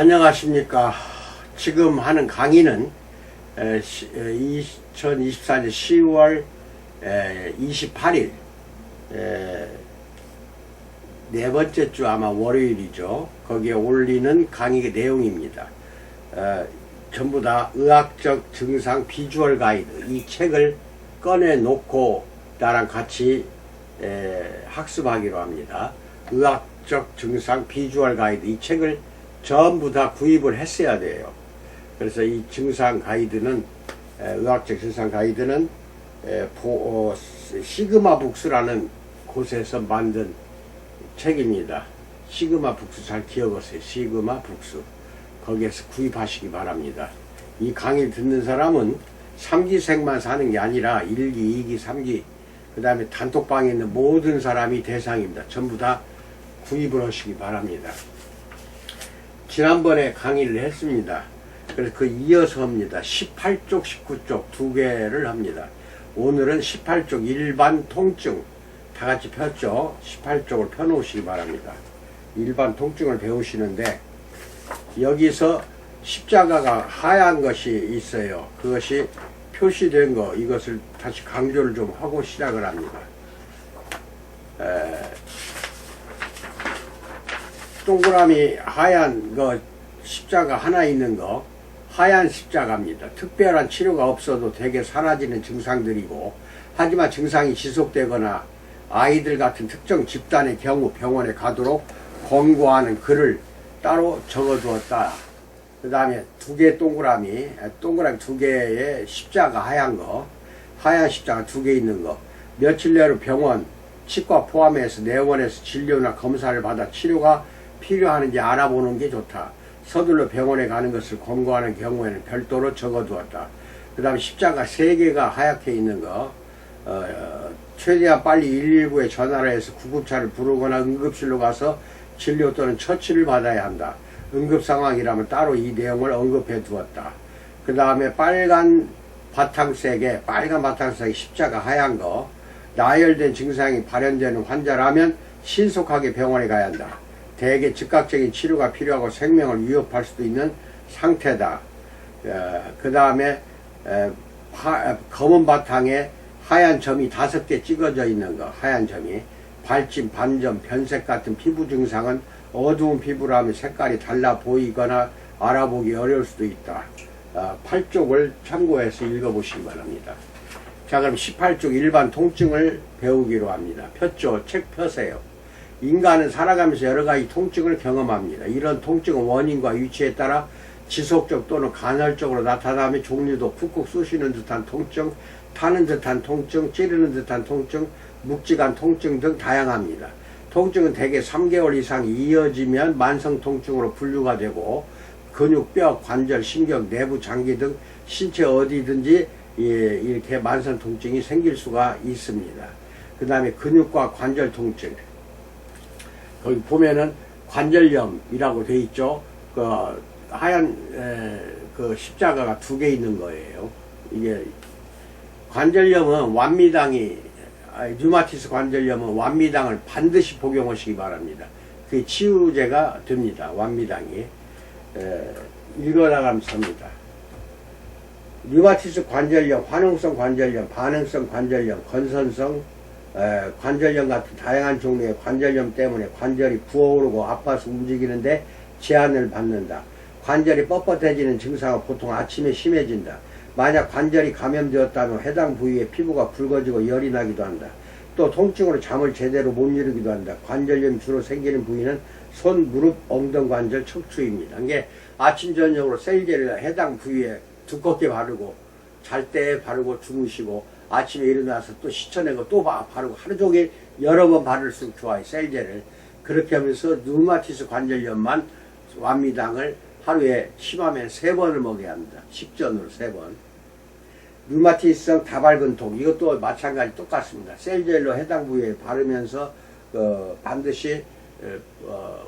안녕하십니까. 지금 하는 강의는 2024년 10월 28일 네 번째 주 아마 월요일이죠. 거기에 올리는 강의 내용입니다. 전부 다 의학적 증상 비주얼 가이드, 이 책을 꺼내 놓고 나랑 같이 학습하기로 합니다. 의학적 증상 비주얼 가이드, 이 책을 전부 다 구입을 했어야 돼요. 그래서 이 증상 가이드는, 의학적 증상 가이드는 시그마 북스라는 곳에서 만든 책입니다. 시그마 북스 잘 기억하세요. 시그마 북스. 거기에서 구입하시기 바랍니다. 이 강의를 듣는 사람은 3기생만 사는 게 아니라 1기, 2기, 3기, 그 다음에 단톡방에 있는 모든 사람이 대상입니다. 전부 다 구입을 하시기 바랍니다. 지난번에 강의를 했습니다. 그래서 그 이어서 합니다. 18쪽, 19쪽 두 개를 합니다. 오늘은 18쪽 일반 통증 다 같이 폈죠. 18쪽을 펴놓으시기 바랍니다. 일반 통증을 배우시는데 여기서 십자가가 하얀 것이 있어요. 그것이 표시된 거, 이것을 다시 강조를 좀 하고 시작을 합니다. 동그라미 하얀 거 십자가 하나 있는 거 하얀 십자가입니다. 특별한 치료가 없어도 대개 사라지는 증상들이고, 하지만 증상이 지속되거나 아이들 같은 특정 집단의 경우 병원에 가도록 권고하는 글을 따로 적어두었다. 그 다음에 두 개 동그라미 두 개의 십자가 하얀 거, 하얀 십자가 두 개 있는 거, 며칠 내로 병원, 치과 포함해서 내원에서 진료나 검사를 받아 치료가 필요하는지 알아보는 게 좋다. 서둘러 병원에 가는 것을 권고하는 경우에는 별도로 적어두었다. 그 다음에 십자가 세 개가 하얗게 있는 거, 최대한 빨리 119에 전화를 해서 구급차를 부르거나 응급실로 가서 진료 또는 처치를 받아야 한다. 응급 상황이라면 따로 이 내용을 언급해 두었다. 그 다음에 빨간 바탕색에 십자가 하얀 거, 나열된 증상이 발현되는 환자라면 신속하게 병원에 가야 한다. 대개 즉각적인 치료가 필요하고 생명을 위협할 수도 있는 상태다. 그 다음에 검은 바탕에 하얀 점이 5개 찍어져 있는 거, 하얀 점이 발진, 반점, 변색 같은 피부 증상은 어두운 피부라면 색깔이 달라 보이거나 알아보기 어려울 수도 있다. 8쪽을 참고해서 읽어보시기 바랍니다. 자, 그럼 18쪽 일반 통증을 배우기로 합니다. 폈죠? 책 펴세요. 인간은 살아가면서 여러 가지 통증을 경험합니다. 이런 통증은 원인과 위치에 따라 지속적 또는 간헐적으로 나타나며 종류도 쿡쿡 쑤시는 듯한 통증, 타는 듯한 통증, 찌르는 듯한 통증, 묵직한 통증 등 다양합니다. 통증은 대개 3개월 이상 이어지면 만성 통증으로 분류가 되고, 근육, 뼈, 관절, 신경, 내부 장기 등 신체 어디든지 이렇게 만성 통증이 생길 수가 있습니다. 그 다음에 근육과 관절 통증, 거기 보면은 관절염이라고 돼 있죠. 그 하얀 그 십자가가 두 개 있는 거예요. 이게 관절염은 류마티스 관절염은 완미당을 반드시 복용하시기 바랍니다. 그게 치유제가 됩니다. 완미당이. 읽어나가면서 합니다. 류마티스 관절염, 화농성 관절염, 반응성 관절염, 건선성 관절염 같은 다양한 종류의 관절염 때문에 관절이 부어오르고 아파서 움직이는데 제한을 받는다. 관절이 뻣뻣해지는 증상은 보통 아침에 심해진다. 만약 관절이 감염되었다면 해당 부위에 피부가 붉어지고 열이 나기도 한다. 또 통증으로 잠을 제대로 못 이루기도 한다. 관절염이 주로 생기는 부위는 손, 무릎, 엉덩관절, 척추입니다. 이게 아침 저녁으로 셀제를 해당 부위에 두껍게 바르고, 잘 때 바르고 주무시고, 아침에 일어나서 또 씻어내고 또 바르고, 하루 종일 여러 번 바를수록 좋아요. 셀제를. 그렇게 하면서 류마티스 관절염만 완미당을 하루에 심하면 3번을 먹어야 합니다. 식전으로 3번. 류마티스성 다발근통, 이것도 마찬가지 똑같습니다. 셀젤로 해당 부위에 바르면서 반드시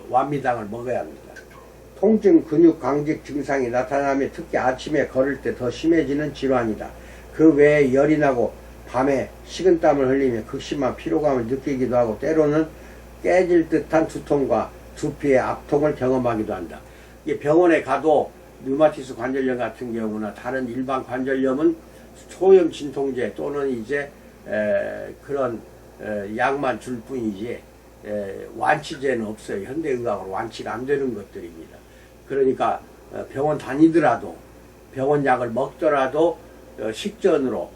완미당을 먹어야 합니다. 통증, 근육, 강직 증상이 나타나며 특히 아침에 걸을 때 더 심해지는 질환이다. 그 외에 열이 나고 밤에 식은땀을 흘리며 극심한 피로감을 느끼기도 하고, 때로는 깨질 듯한 두통과 두피의 압통을 경험하기도 한다. 이게 병원에 가도 류마티스 관절염 같은 경우나 다른 일반 관절염은 소염 진통제 또는 이제 그런 약만 줄 뿐이지 완치제는 없어요. 현대의학으로 완치가 안 되는 것들입니다. 그러니까 병원 다니더라도 병원 약을 먹더라도 식전으로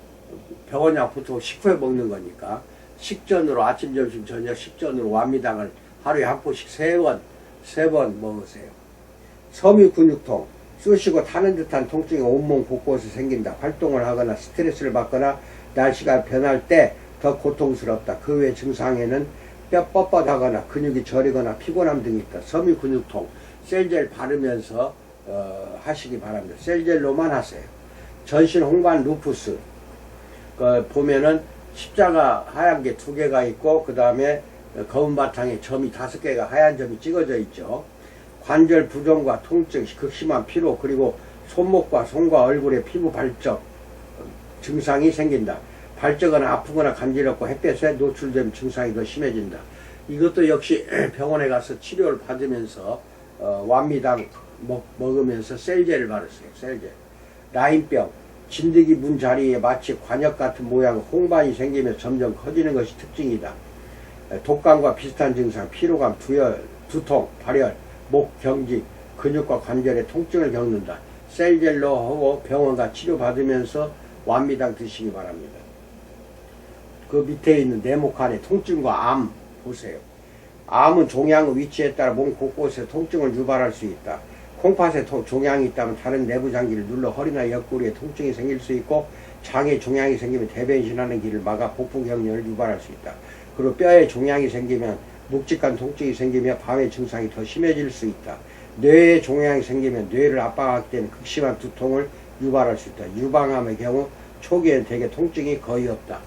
병원 약 보통 식후에 먹는 거니까 식전으로 아침 점심 저녁 식전으로 완미당을 하루에 한 포씩 세 번 먹으세요. 섬유 근육통 쑤시고 타는 듯한 통증이 온몸 곳곳에 생긴다. 활동을 하거나 스트레스를 받거나 날씨가 변할 때 더 고통스럽다. 그 외 증상에는 뼈 뻣뻣하거나 근육이 저리거나 피곤함 등이 있다. 섬유 근육통 셀젤 바르면서 하시기 바랍니다. 셀젤로만 하세요. 전신 홍반 루푸스 보면은 십자가 하얀 게 2개가 있고 그 다음에 검은 바탕에 점이 5개가 하얀 점이 찍어져 있죠. 관절 부종과 통증, 극심한 피로, 그리고 손목과 손과 얼굴에 피부 발적 증상이 생긴다. 발적거나 아프거나 간지럽고 햇볕에 노출되면 증상이 더 심해진다. 이것도 역시 병원에 가서 치료를 받으면서 완미당 먹으면서 셀젤을 바르세요. 셀젤. 라인병, 진드기 문 자리에 마치 관역 같은 모양 홍반이 생기며 점점 커지는 것이 특징이다. 독감과 비슷한 증상, 피로감, 두통, 발열, 목 경직, 근육과 관절의 통증을 겪는다. 셀젤로 하고 병원과 치료받으면서 완미당 드시기 바랍니다. 그 밑에 있는 네모칸의 통증과 암 보세요. 암은 종양의 위치에 따라 몸 곳곳에 통증을 유발할 수 있다. 콩팥에 종양이 있다면 다른 내부 장기를 눌러 허리나 옆구리에 통증이 생길 수 있고 장에 종양이 생기면 대변신하는 길을 막아 복부경련을 유발할 수 있다. 그리고 뼈에 종양이 생기면 묵직한 통증이 생기며 밤의 증상이 더 심해질 수 있다. 뇌에 종양이 생기면 뇌를 압박하게 되는 극심한 두통을 유발할 수 있다. 유방암의 경우 초기엔 대개 통증이 거의 없다.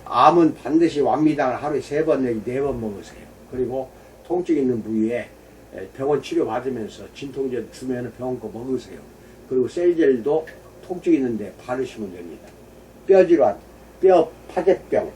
암은 반드시 완미당을 하루에 3번 내지 4번 먹으세요. 그리고 통증 있는 부위에 병원 치료 받으면서 진통제 주면은 병원 거 먹으세요. 그리고 셀젤도 통증 있는데 바르시면 됩니다. 뼈질환, 뼈 파제병,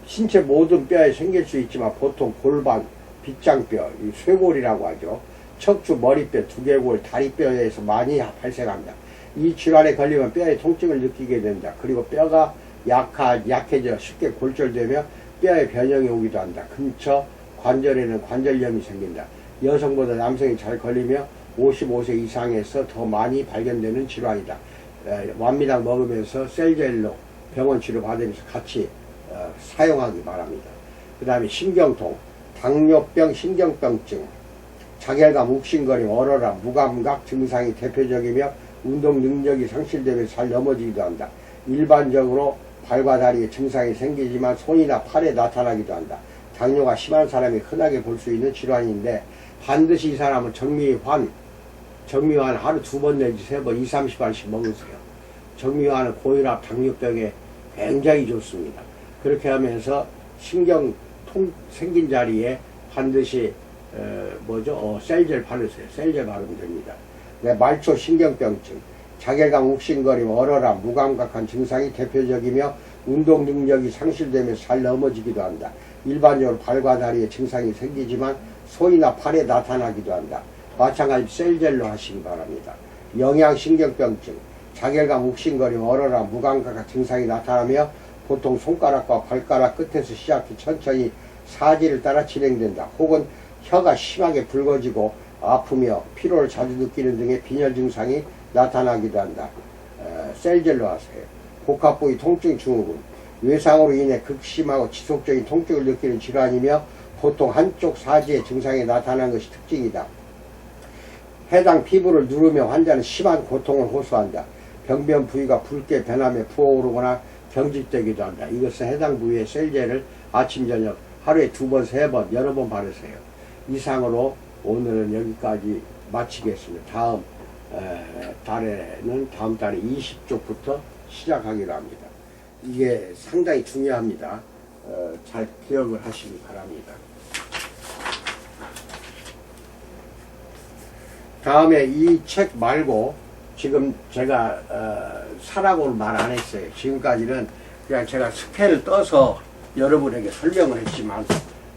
신체 모든 뼈에 생길 수 있지만 보통 골반, 빗장뼈, 쇄골이라고 하죠. 척추, 머리뼈, 두개골, 다리뼈에서 많이 발생합니다. 이 질환에 걸리면 뼈에 통증을 느끼게 된다. 그리고 뼈가 약해져 쉽게 골절되며 뼈에 변형이 오기도 한다. 근처 관절에는 관절염이 생긴다. 여성보다 남성이 잘 걸리며 55세 이상에서 더 많이 발견되는 질환이다. 완미당 먹으면서 셀젤로 병원 치료 받으면서 같이 사용하기 바랍니다. 그 다음에 신경통, 당뇨병, 신경병증, 자결감, 욱신거림, 얼얼함, 무감각 증상이 대표적이며 운동 능력이 상실되면서 잘 넘어지기도 한다. 일반적으로 발과 다리에 증상이 생기지만 손이나 팔에 나타나기도 한다. 당뇨가 심한 사람이 흔하게 볼 수 있는 질환인데 반드시 이 사람은 정미환 하루 2번 내지 3번 20-30알씩 먹으세요. 정미환은 고혈압, 당뇨병에 굉장히 좋습니다. 그렇게 하면서 신경통 생긴 자리에 반드시 셀젤 바르세요. 셀젤 바르면 됩니다. 말초 신경병증, 자결감, 욱신거림, 얼얼함, 무감각한 증상이 대표적이며 운동 능력이 상실되면서 잘 넘어지기도 한다. 일반적으로 발과 다리에 증상이 생기지만 손이나 팔에 나타나기도 한다. 마찬가지로 셀젤로 하시기 바랍니다. 영양신경병증, 자결감, 욱신거림, 얼얼함, 무감각한 증상이 나타나며 보통 손가락과 발가락 끝에서 시작해 천천히 사지를 따라 진행된다. 혹은 혀가 심하게 붉어지고 아프며 피로를 자주 느끼는 등의 빈혈 증상이 나타나기도 한다. 셀젤로 하세요. 복합부위 통증 증후군, 외상으로 인해 극심하고 지속적인 통증을 느끼는 질환이며 보통 한쪽 사지의 증상이 나타나는 것이 특징이다. 해당 피부를 누르며 환자는 심한 고통을 호소한다. 병변 부위가 붉게 변하며 부어오르거나 경직되기도 한다. 이것은 해당 부위의 셀젤을 아침 저녁 하루에 2번 3번 여러 번 바르세요. 이상으로 오늘은 여기까지 마치겠습니다. 다음 달에 20쪽부터 시작하기로 합니다. 이게 상당히 중요합니다. 잘 기억을 하시기 바랍니다. 다음에 이 책 말고 지금 제가 사라고는 말 안 했어요. 지금까지는 그냥 제가 스케일을 떠서 여러분에게 설명을 했지만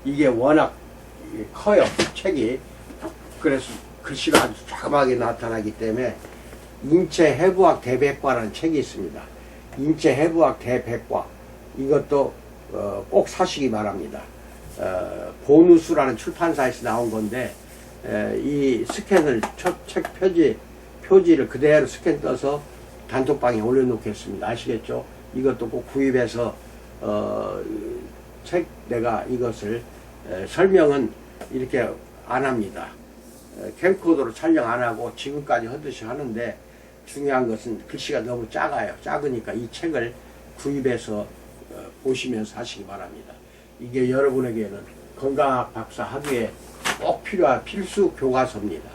이게 워낙 커요. 책이 그래서 글씨가 아주 자그마하게 나타나기 때문에 인체 해부학 대백과라는 책이 있습니다. 인체 해부학 대백과, 이것도 꼭 사시기 바랍니다. 보누스라는 출판사에서 나온 건데, 이 스캔을 책 표지를 그대로 스캔 떠서 단톡방에 올려놓겠습니다. 아시겠죠? 이것도 꼭 구입해서 내가 이것을 설명은 이렇게 안 합니다. 캠코더로 촬영 안 하고 지금까지 하듯이 하는데, 중요한 것은 글씨가 너무 작아요. 작으니까 이 책을 구입해서 보시면서 하시기 바랍니다. 이게 여러분에게는 건강학 박사 학위에 꼭 필요한 필수 교과서입니다.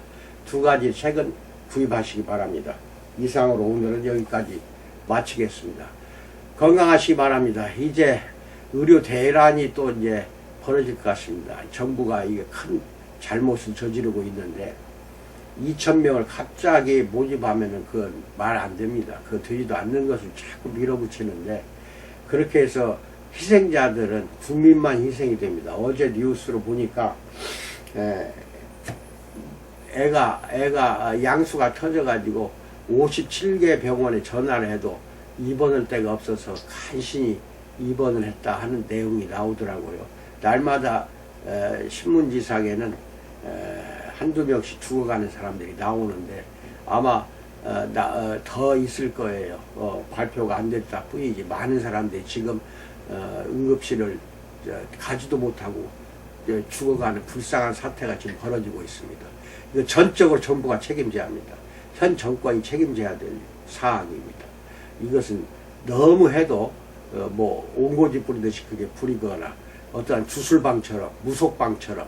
두 가지 책은 구입하시기 바랍니다. 이상으로 오늘은 여기까지 마치겠습니다. 건강하시기 바랍니다. 이제 의료 대란이 또 이제 벌어질 것 같습니다. 정부가 이게 큰 잘못을 저지르고 있는데 2,000명을 갑자기 모집하면은 그건 말 안 됩니다. 그거 되지도 않는 것을 자꾸 밀어붙이는데, 그렇게 해서 희생자들은 국민만 희생이 됩니다. 어제 뉴스로 보니까 애가 양수가 터져가지고 57개 병원에 전화를 해도 입원할 데가 없어서 간신히 입원을 했다 하는 내용이 나오더라고요. 날마다 신문지상에는 한두 명씩 죽어가는 사람들이 나오는데 아마 더 있을 거예요. 발표가 안 됐다 뿐이지 많은 사람들이 지금 응급실을 가지도 못하고 죽어가는 불쌍한 사태가 지금 벌어지고 있습니다. 이거 전적으로 정부가 책임져야 합니다. 현 정권이 책임져야 될 사항입니다. 이것은 너무 해도 뭐 온고지 뿌리듯이 그게 뿌리거나 어떠한 주술방처럼 무속방처럼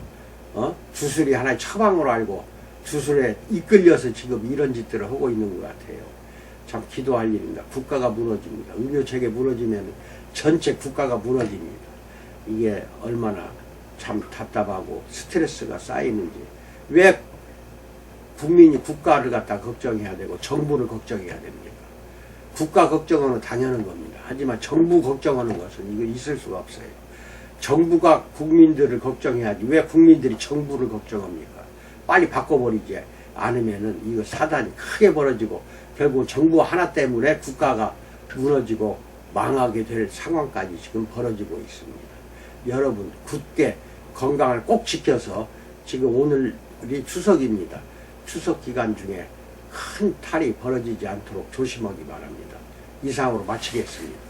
주술이 하나의 처방으로 알고 주술에 이끌려서 지금 이런 짓들을 하고 있는 것 같아요. 참 기도할 일입니다. 국가가 무너집니다. 의료체계 무너지면 전체 국가가 무너집니다. 이게 얼마나 참 답답하고 스트레스가 쌓이는지. 왜 국민이 국가를 갖다 걱정해야 되고 정부를 걱정해야 됩니까? 국가 걱정하는 당연한 겁니다. 하지만 정부 걱정하는 것은 이거 있을 수가 없어요. 정부가 국민들을 걱정해야지 왜 국민들이 정부를 걱정합니까? 빨리 바꿔버리지 않으면은 이거 사단이 크게 벌어지고 결국 정부 하나 때문에 국가가 무너지고 망하게 될 상황까지 지금 벌어지고 있습니다. 여러분 굳게 건강을 꼭 지켜서, 지금 오늘이 추석입니다. 추석 기간 중에 큰 탈이 벌어지지 않도록 조심하기 바랍니다. 이상으로 마치겠습니다.